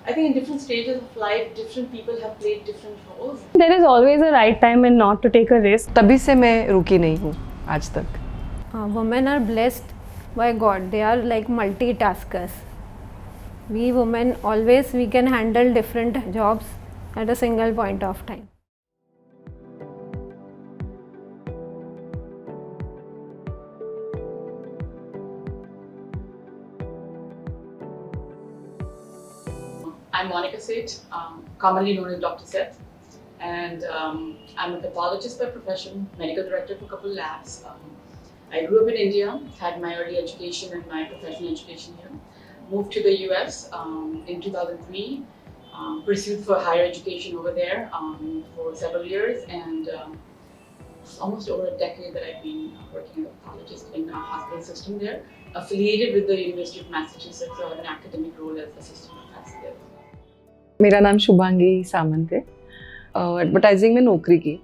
I think in different stages of life, different people have played different roles. There is always a right time and not to take a risk. तभी से मैं रुकी नहीं हूँ आज तक. Women are blessed by God. They are like multitaskers. We women always we can handle different jobs at a single point of time. I'm Monica Seth, commonly known as Dr. Seth, and I'm a pathologist by profession, medical director for a couple labs. I grew up in India, had my early education and my professional education here. Moved to the US in 2003, pursued for higher education over there for several years, and it's almost over a decade that I've been working as a pathologist in a hospital system there, affiliated with the University of Massachusetts, so I have an academic role as assistant professor there. मेरा नाम शुभांगी सामंत है. Advertising में नौकरी की.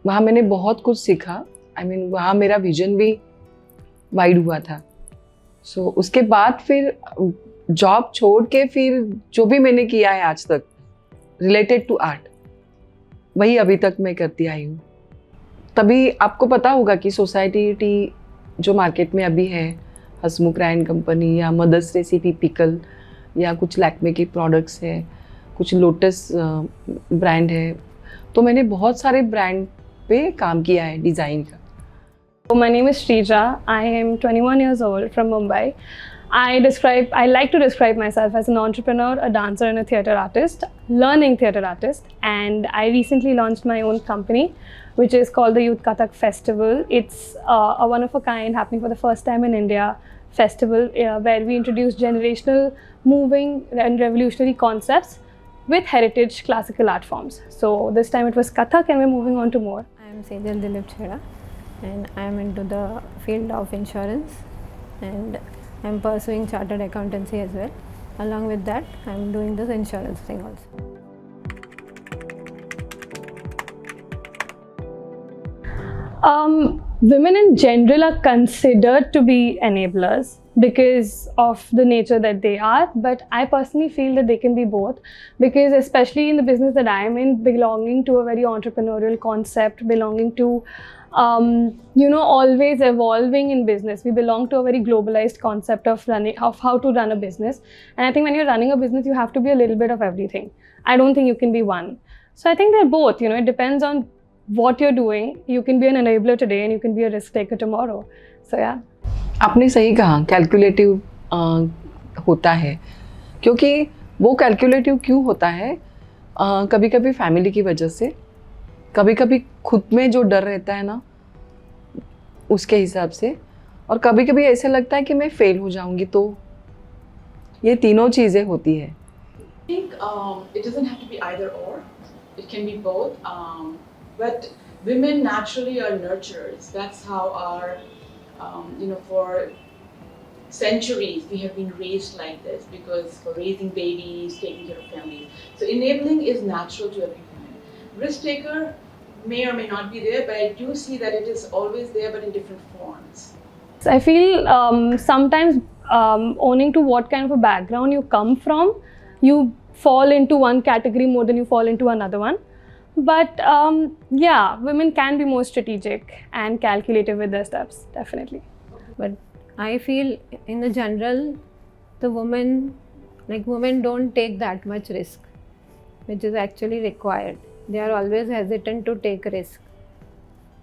वहाँ मैंने बहुत कुछ सीखा. वहाँ मेरा विजन भी वाइड हुआ था. उसके बाद फिर जॉब छोड़ के फिर जो भी मैंने किया है आज तक रिलेटेड टू आर्ट, वही अभी तक मैं करती आई हूँ. तभी आपको पता होगा कि सोसाइटी जो मार्केट में अभी है, हसमुख रायन कंपनी या मदर्स रेसिपी पिकल या कुछ लैक्मे की प्रोडक्ट्स है, कुछ लोटस ब्रांड है, तो मैंने बहुत सारे ब्रांड पे काम किया है डिज़ाइन का. My name is Shrija. I am 21 years old from Mumbai. I like to describe myself as an entrepreneur, a dancer and a theatre artist, learning theatre artist, and I recently launched my own company which is called the Youth Kathak Festival. It's a one of a kind, happening for the first time in India, festival where we introduce generational, moving and revolutionary concepts with heritage classical art forms. So this time it was Kathak and we're moving on to more. I am Sejal Dilip Chheda and I am into the field of insurance and I am pursuing chartered accountancy as well. Along with that, I am doing this insurance thing also. Women in general are considered to be enablers because of the nature that they are, but I personally feel that they can be both, because especially in the business that I am in, belonging to a very entrepreneurial concept, belonging to always evolving in business. We belong to a very globalized concept of how to run a business, and I think when you're running a business you have to be a little bit of everything. I don't think you can be one. So I think they're both, it depends on what you're doing. You can be an enabler today and you can be a risk taker tomorrow. So yeah. आपने सही कहा, calculative होता है. क्योंकि वो calculative क्यों होता है? कभी कभी फैमिली की वजह से, कभी कभी खुद में जो डर रहता है ना उसके हिसाब से, और कभी कभी ऐसे लगता है कि मैं फेल हो जाऊंगी. तो ये तीनों चीज़ें होती है. I think it doesn't have to be either or. It can be both. But women naturally are nurturers. That's how our, for centuries we have been raised like this, because for raising babies, taking care of families. So enabling is natural to every woman. Risk taker may or may not be there, but I do see that it is always there, but in different forms. So I feel sometimes owning to what kind of a background you come from, you fall into one category more than you fall into another one. But yeah, women can be more strategic and calculative with their steps, definitely. But I feel in the general, the women don't take that much risk, which is actually required. They are always hesitant to take risk,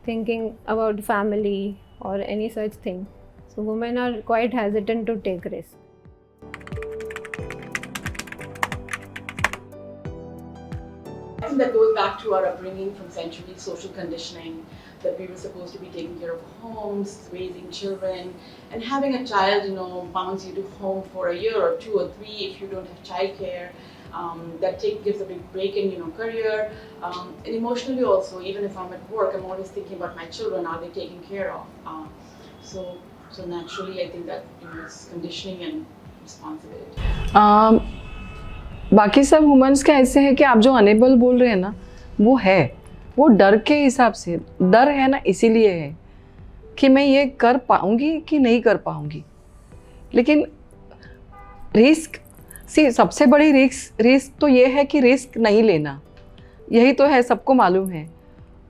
thinking about family or any such thing. So women are quite hesitant to take risk. I think that goes back to our upbringing from centuries, social conditioning, that we were supposed to be taking care of homes, raising children, and having a child, bounds you to home for a year or 2 or 3 if you don't have childcare. That gives a big break in career, and emotionally also. Even if I'm at work, I'm always thinking about my children. Are they taken care of? So naturally, I think that it's conditioning and responsibility. बाकी सब women's का ऐसे है कि आप जो enable बोल रहे हैं ना, वो डर के हिसाब से डर है ना, इसीलिए है कि मैं ये कर पाऊंगी कि नहीं कर पाऊंगी. लेकिन रिस्क सी सबसे बड़ी रिस्क तो ये है कि रिस्क नहीं लेना, यही तो है, सबको मालूम है।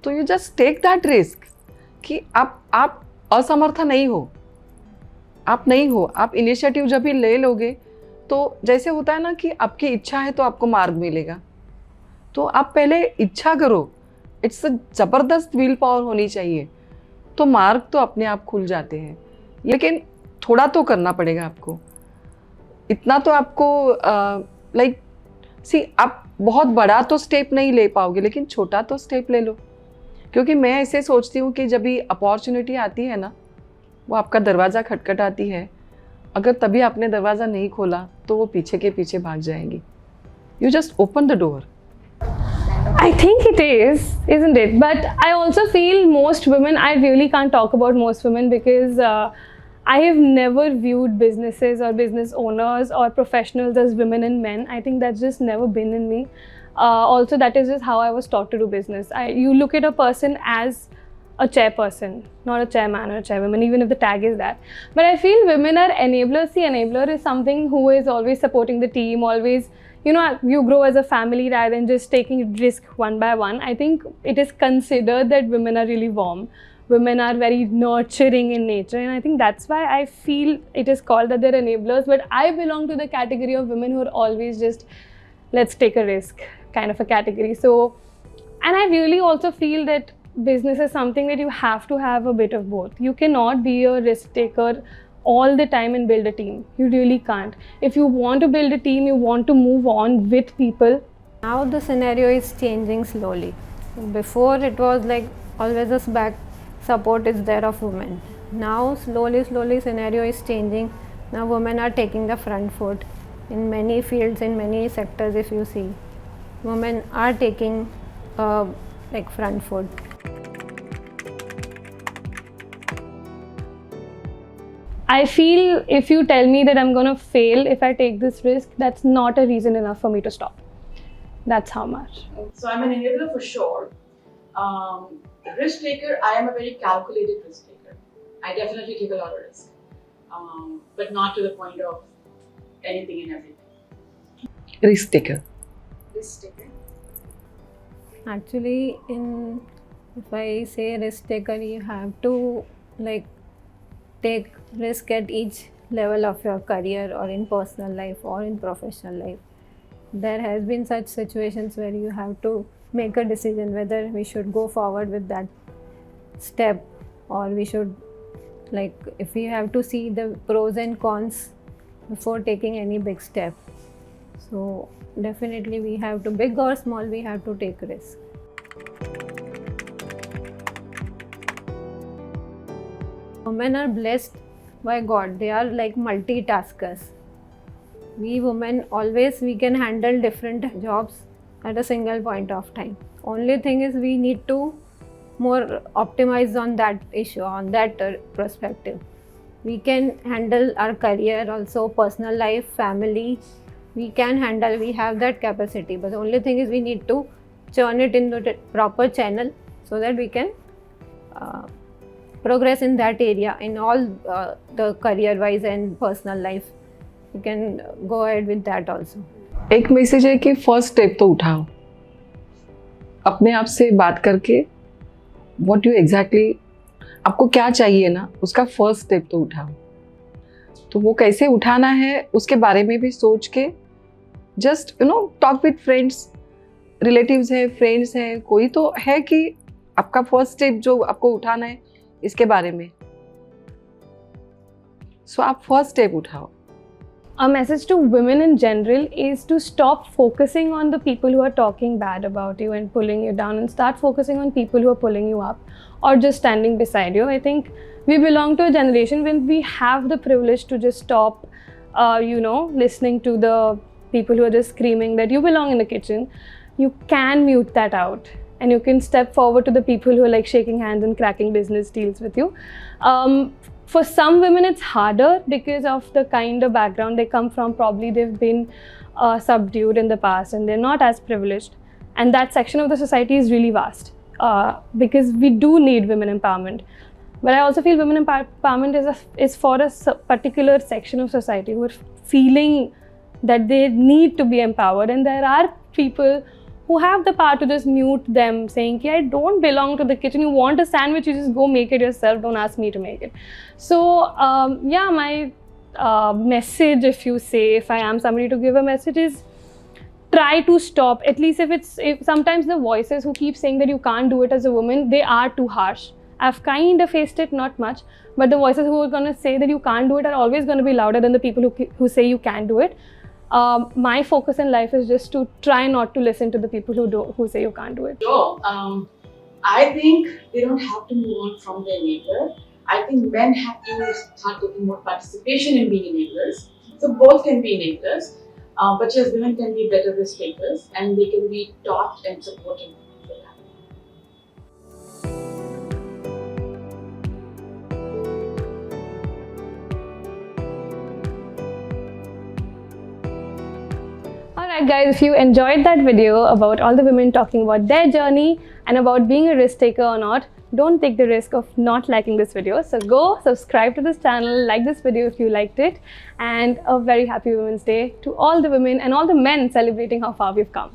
तो you just take that risk कि आप असमर्थ नहीं हो, आप नहीं हो। आप इनिशिएटिव जब भी ले लोगे तो जैसे होता है ना कि आपकी इच्छा है तो आपको मार्ग मिलेगा, तो आप पहले इच्छा करो। इट्स अ ज़बरदस्त विल पावर होनी चाहिए, तो मार्ग तो अपने आप खुल जाते हैं। लेकिन थोड़ा तो करना पड़ेगा आपको, इतना तो आपको लाइक सी आप बहुत बड़ा तो स्टेप नहीं ले पाओगे, लेकिन छोटा तो स्टेप ले लो। क्योंकि मैं ऐसे सोचती हूँ कि जब भी अपॉर्चुनिटी आती है ना, वो आपका दरवाज़ा खटखटाती है, अगर तभी आपने दरवाज़ा नहीं खोला तो वो पीछे के पीछे भाग जाएंगी। You just open the door. I think it is, isn't it? But I also feel most women, I really can't talk about most women because I have never viewed businesses or business owners or professionals as women and men. I think that's just never been in me. Also, that is just how I was taught to do business. You look at a person as a chairperson, not a chairman or a chairwoman, even if the tag is that. But I feel women are enablers. See, enabler is something who is always supporting the team, always, you know, you grow as a family rather than just taking risk one by one. I think it is considered that women are really warm. Women are very nurturing in nature, and I think that's why I feel it is called that they're enablers. But I belong to the category of women who are always just, let's take a risk kind of a category. So, and I really also feel that business is something that you have to have a bit of both. You cannot be a risk taker all the time and build a team. You really can't. If you want to build a team, you want to move on with people. Now the scenario is changing slowly. Before it was like always a back support is there of women. Now slowly scenario is changing. Now women are taking the front foot in many fields, in many sectors. If you see, women are taking like front foot. I feel if you tell me that I'm going to fail if I take this risk, that's not a reason enough for me to stop. That's how much. So I'm an enabler for sure. Risk taker, I am a very calculated risk taker. I definitely take a lot of risk, but not to the point of anything and everything. Risk taker. Risk taker. Actually, if I say risk taker, you have to like take risk at each level of your career or in personal life or in professional life. There has been such situations where you have to make a decision whether we should go forward with that step, or we should, like, if we have to see the pros and cons before taking any big step. So definitely we have to, big or small, we have to take risk. Women are blessed by God. They are like multitaskers. We women always, we can handle different jobs at a single point of time. Only thing is we need to more optimize on that issue, on that perspective. We can handle our career also, personal life, family. We can handle, we have that capacity. But the only thing is we need to churn it into the proper channel so that we can progress in that area, in all the career wise and personal life. You can go ahead with that also. एक message है कि first step तो उठाओ, अपने आप से बात करके व्हाट यू एग्जैक्टली आपको क्या चाहिए ना, उसका फर्स्ट स्टेप तो उठाओ। तो वो कैसे उठाना है उसके बारे में भी सोच के just talk with friends, relatives है, फ्रेंड्स है, कोई तो है कि आपका फर्स्ट स्टेप जो आपको उठाना है इसके बारे में। सो आप फर्स्ट स्टेप उठाओ। A message to women in general is to stop focusing on the people who are talking bad about you and pulling you down, and start focusing on people who are pulling you up or just standing beside you. I think we belong to a generation when we have the privilege to just stop, listening to the people who are just screaming that you belong in the kitchen. You can mute that out, and you can step forward to the people who are like shaking hands and cracking business deals with you. For some women, it's harder because of the kind of background they come from. Probably they've been subdued in the past and they're not as privileged. And that section of the society is really vast because we do need women empowerment. But I also feel women empowerment is for a particular section of society who are feeling that they need to be empowered, and there are people who have the power to just mute them, saying, I don't belong to the kitchen. You want a sandwich, you just go make it yourself. Don't ask me to make it. So yeah, my message, if I am somebody to give a message, is try to stop. At least if sometimes the voices who keep saying that you can't do it as a woman, they are too harsh. I've kind of faced it, not much, but the voices who are going to say that you can't do it are always going to be louder than the people who say you can do it. My focus in life is just to try not to listen to the people who say you can't do it. Sure. I think they don't have to move on from their neighbor. I think men have to start taking more participation in being enablers. So both can be enablers, but yes, women can be better risk takers, and they can be taught and supported for that. Alright guys, if you enjoyed that video about all the women talking about their journey and about being a risk taker or not, don't take the risk of not liking this video. So go subscribe to this channel, like this video if you liked it, and a very happy Women's Day to all the women and all the men celebrating how far we've come.